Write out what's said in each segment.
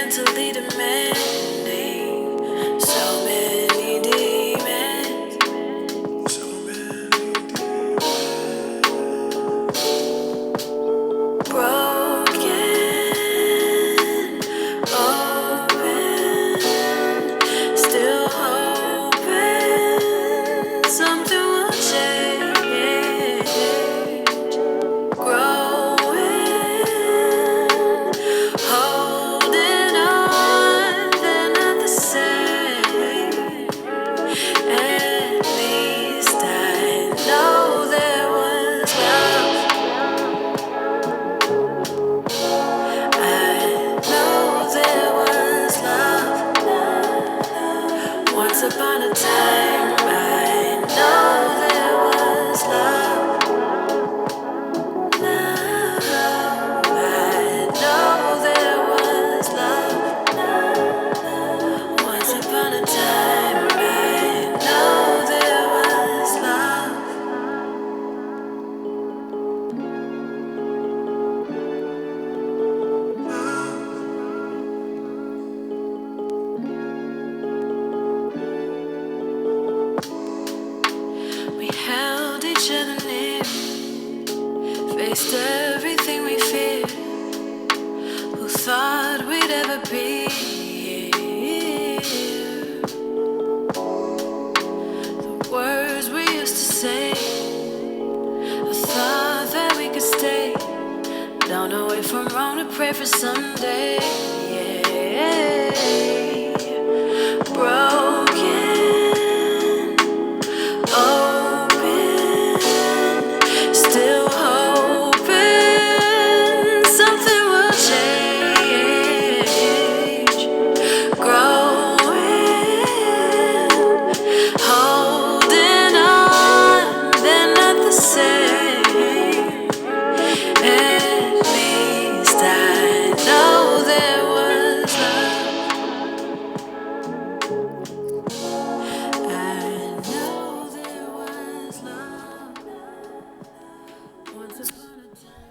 mentally demanding, so many demons, broken, open, still hoping something will change, growing, holding on, they're not the same. At least I know there was love. I know there was love. Once upon a time, I know there was love. Now I know there was love. Once upon a time, I know there was love. We held each other near, faced everything we feared. Who thought we'd ever be here? The words we used to say, I thought that we could stay. Don't know if I'm wrong to pray for someday. Yeah. Broken, open, still hoping something will change, growing, holding on, they're not the same. At least I know there was love. I know there was love. Once upon a time.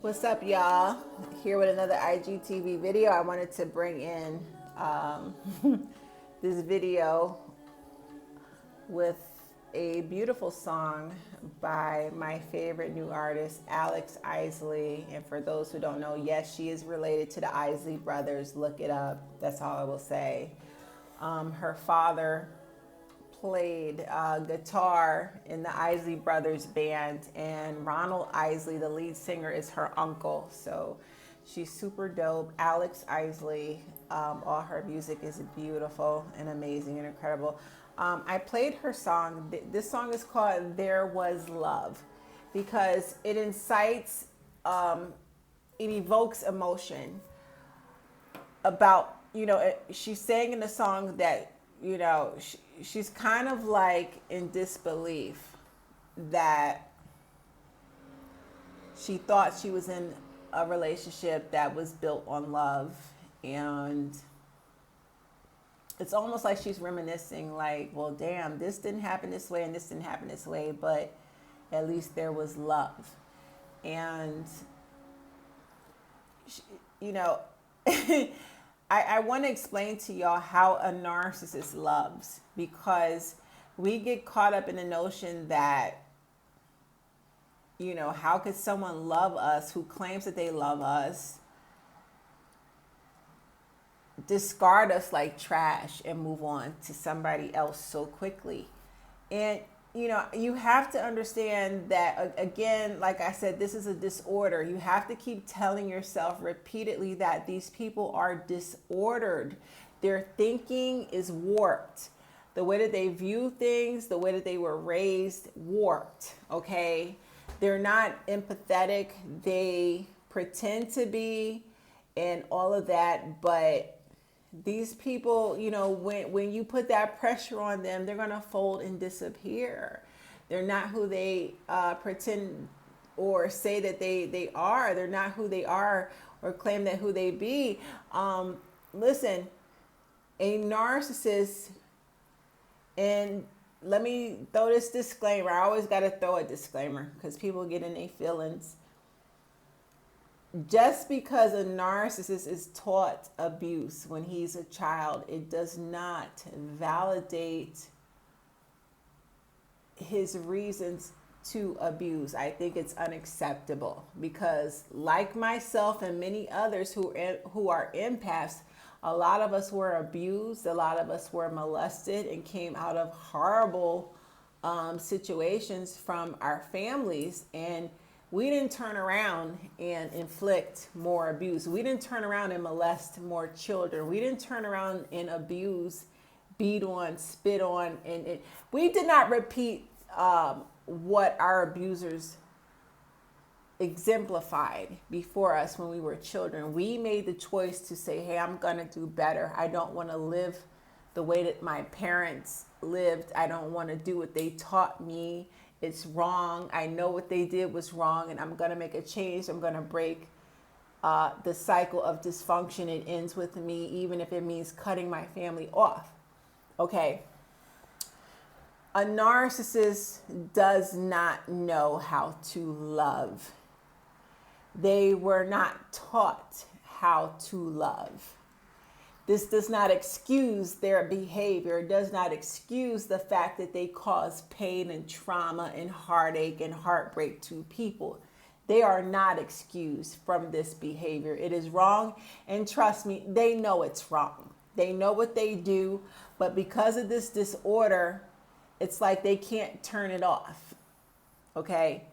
What's up, y'all? Here with another IGTV video. I wanted to bring in this video with a beautiful song by my favorite new artist, Alex Isley. And for those who don't know, yes, she is related to the Isley brothers. Look it up. That's all I will say. Her father played guitar in the Isley Brothers band, and Ronald Isley, the lead singer, is her uncle. So she's super dope. Alex Isley, all her music is beautiful and amazing and incredible. I played her song. This song is called There Was Love because it incites, it evokes emotion about, she's saying in the song that, she's kind of like in disbelief that she thought she was in a relationship that was built on love. And it's almost like she's reminiscing like, well, damn, this didn't happen this way and this didn't happen this way, but at least there was love. And, I want to explain to y'all how a narcissist loves, because we get caught up in the notion that, how could someone love us who claims that they love us, discard us like trash and move on to somebody else so quickly. And you have to understand that, again, like I said, this is a disorder. You have to keep telling yourself repeatedly that these people are disordered. Their thinking is warped. The way that they view things, the way that they were raised, warped, okay? They're not empathetic. They pretend to be and all of that, but these people, when you put that pressure on them, they're going to fold and disappear. They're not who they pretend or say that they are. They're not who they are or claim that who they be. Listen, a narcissist, and let me throw this disclaimer. I always got to throw a disclaimer because people get in their feelings. just because a narcissist is taught abuse when he's a child, it does not validate his reasons to abuse. I think it's unacceptable because, like myself and many others who are empaths, a lot of us were abused, a lot of us were molested and came out of horrible situations from our families, and we didn't turn around and inflict more abuse. We didn't turn around and molest more children. We didn't turn around and abuse, beat on, spit on, and we did not repeat what our abusers exemplified before us when we were children. We made the choice to say, hey, I'm going to do better. I don't want to live the way that my parents lived. I don't want to do what they taught me. It's wrong. I know what they did was wrong, and I'm going to make a change. I'm going to break the cycle of dysfunction. It ends with me, even if it means cutting my family off. Okay. A narcissist does not know how to love. They were not taught how to love. This does not excuse their behavior. It does not excuse the fact that they cause pain and trauma and heartache and heartbreak to people. They are not excused from this behavior. It is wrong, and trust me, they know it's wrong. They know what they do, but because of this disorder, it's like they can't turn it off. Okay?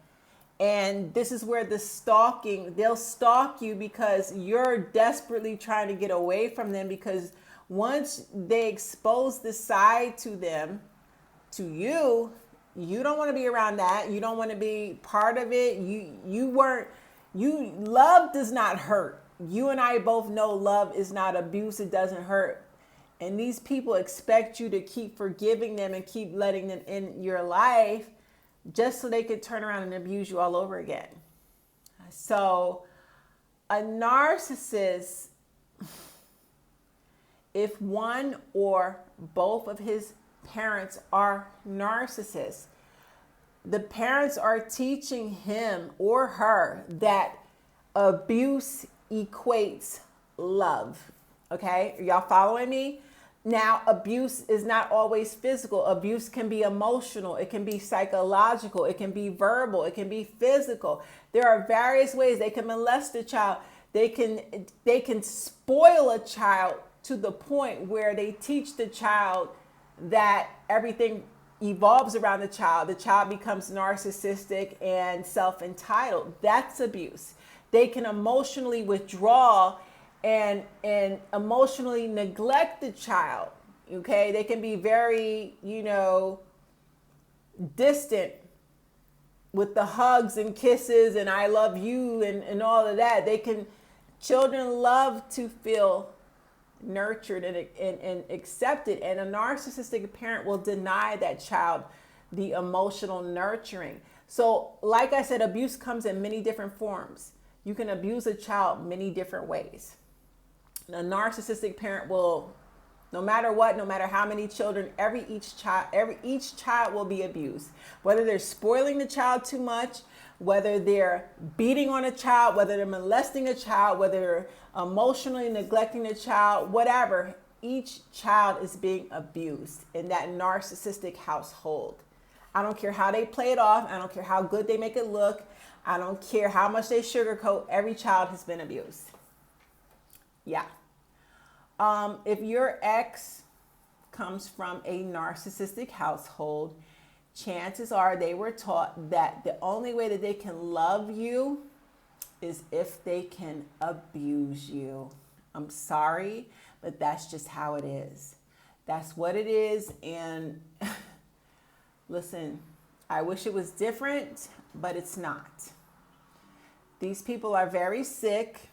And this is where the stalking, they'll stalk you because you're desperately trying to get away from them, because once they expose this side to them, to you, you don't want to be around that. You don't want to be part of it. Love does not hurt. You and I both know love is not abuse. It doesn't hurt. And these people expect you to keep forgiving them and keep letting them in your life just so they could turn around and abuse you all over again. So a narcissist, if one or both of his parents are narcissists, the parents are teaching him or her that abuse equates love. Okay, are y'all following me? Now, abuse is not always physical. Abuse can be emotional. It can be psychological. It can be verbal. It can be physical. There are various ways they can molest a child. They can spoil a child to the point where they teach the child that everything evolves around the child. The child becomes narcissistic and self-entitled. That's abuse. They can emotionally withdraw and emotionally neglect the child. Okay, they can be very, distant with the hugs and kisses and I love you and all of that. Children love to feel nurtured and accepted, and a narcissistic parent will deny that child the emotional nurturing. So like I said, abuse comes in many different forms. You can abuse a child many different ways. A narcissistic parent will, no matter what, no matter how many children, each child will be abused. Whether they're spoiling the child too much, whether they're beating on a child, whether they're molesting a child, whether they're emotionally neglecting a child, whatever, each child is being abused in that narcissistic household. I don't care how they play it off. I don't care how good they make it look. I don't care how much they sugarcoat. Every child has been abused. Yeah. If your ex comes from a narcissistic household, chances are they were taught that the only way that they can love you is if they can abuse you. I'm sorry, but that's just how it is. That's what it is. And listen, I wish it was different, but it's not. These people are very sick.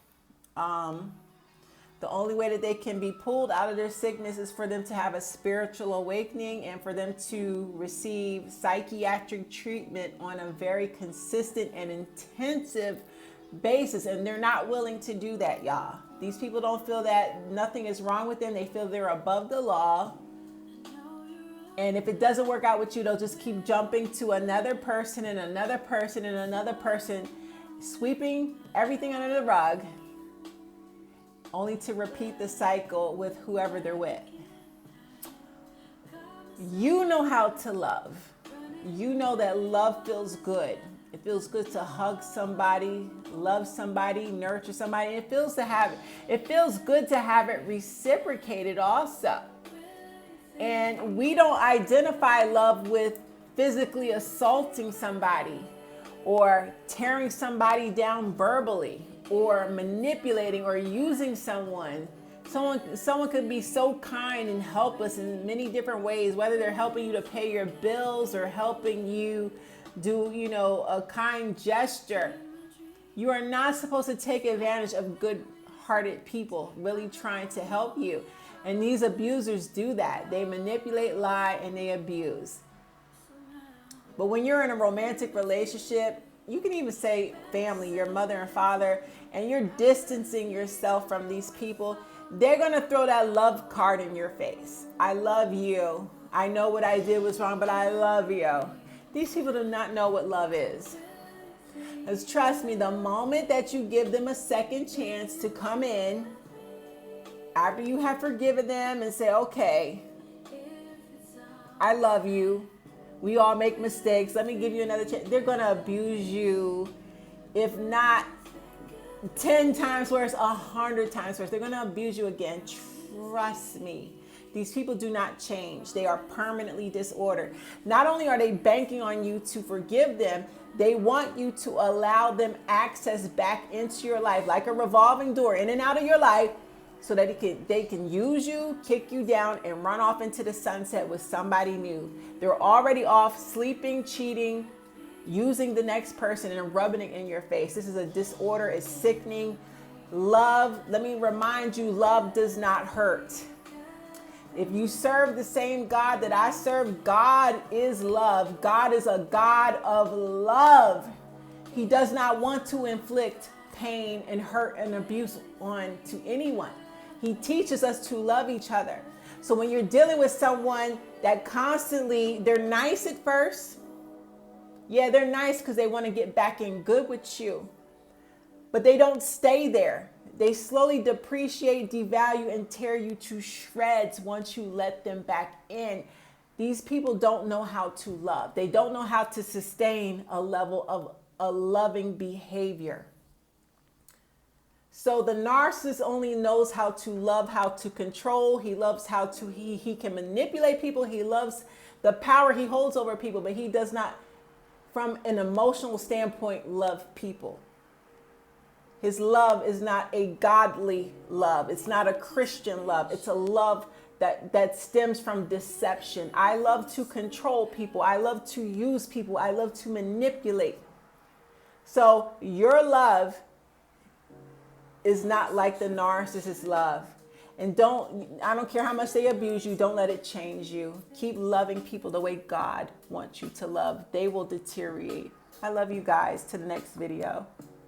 The only way that they can be pulled out of their sickness is for them to have a spiritual awakening and for them to receive psychiatric treatment on a very consistent and intensive basis. And they're not willing to do that, y'all. These people don't feel that nothing is wrong with them. They feel they're above the law. And if it doesn't work out with you, they'll just keep jumping to another person and another person and another person. sweeping everything under the rug, only to repeat the cycle with whoever they're with. You know how to love. You know that love feels good. It feels good to hug somebody, love somebody, nurture somebody. It feels good to have it reciprocated also. And we don't identify love with physically assaulting somebody or tearing somebody down verbally or manipulating or using someone. Someone could be so kind and help us in many different ways, whether they're helping you to pay your bills or helping you do, a kind gesture. You are not supposed to take advantage of good-hearted people really trying to help you. And these abusers do that. They manipulate, lie, and they abuse. But when you're in a romantic relationship, you can even say family, your mother and father, and you're distancing yourself from these people, they're going to throw that love card in your face. I love you. I know what I did was wrong, but I love you. These people do not know what love is. Because trust me, the moment that you give them a second chance to come in, after you have forgiven them and say, okay, I love you. We all make mistakes. Let me give you another chance. They're going to abuse you, if not 10 times worse, 100 times worse. They're going to abuse you again. Trust me. These people do not change. They are permanently disordered. Not only are they banking on you to forgive them, they want you to allow them access back into your life, like a revolving door, in and out of your life, so that they can use you, kick you down, and run off into the sunset with somebody new. They're already off sleeping, cheating, using the next person and rubbing it in your face. This is a disorder. It's sickening. Love, let me remind you, love does not hurt. If you serve the same God that I serve, God is love. God is a God of love. He does not want to inflict pain and hurt and abuse on to anyone. He teaches us to love each other. So when you're dealing with someone that constantly, they're nice at first. Yeah, they're nice because they want to get back in good with you. But they don't stay there. They slowly depreciate, devalue, and tear you to shreds once you let them back in. These people don't know how to love. They don't know how to sustain a level of a loving behavior. So the narcissist only knows how to love, how to control. He loves how to, he can manipulate people. He loves the power he holds over people, but he does not, from an emotional standpoint, love people. His love is not a godly love. It's not a Christian love. It's a love that stems from deception. I love to control people. I love to use people. I love to manipulate. So your love is not like the narcissist's love. And I don't care how much they abuse you, don't let it change you. Keep loving people the way God wants you to love. They will deteriorate. I love you guys. To the next video.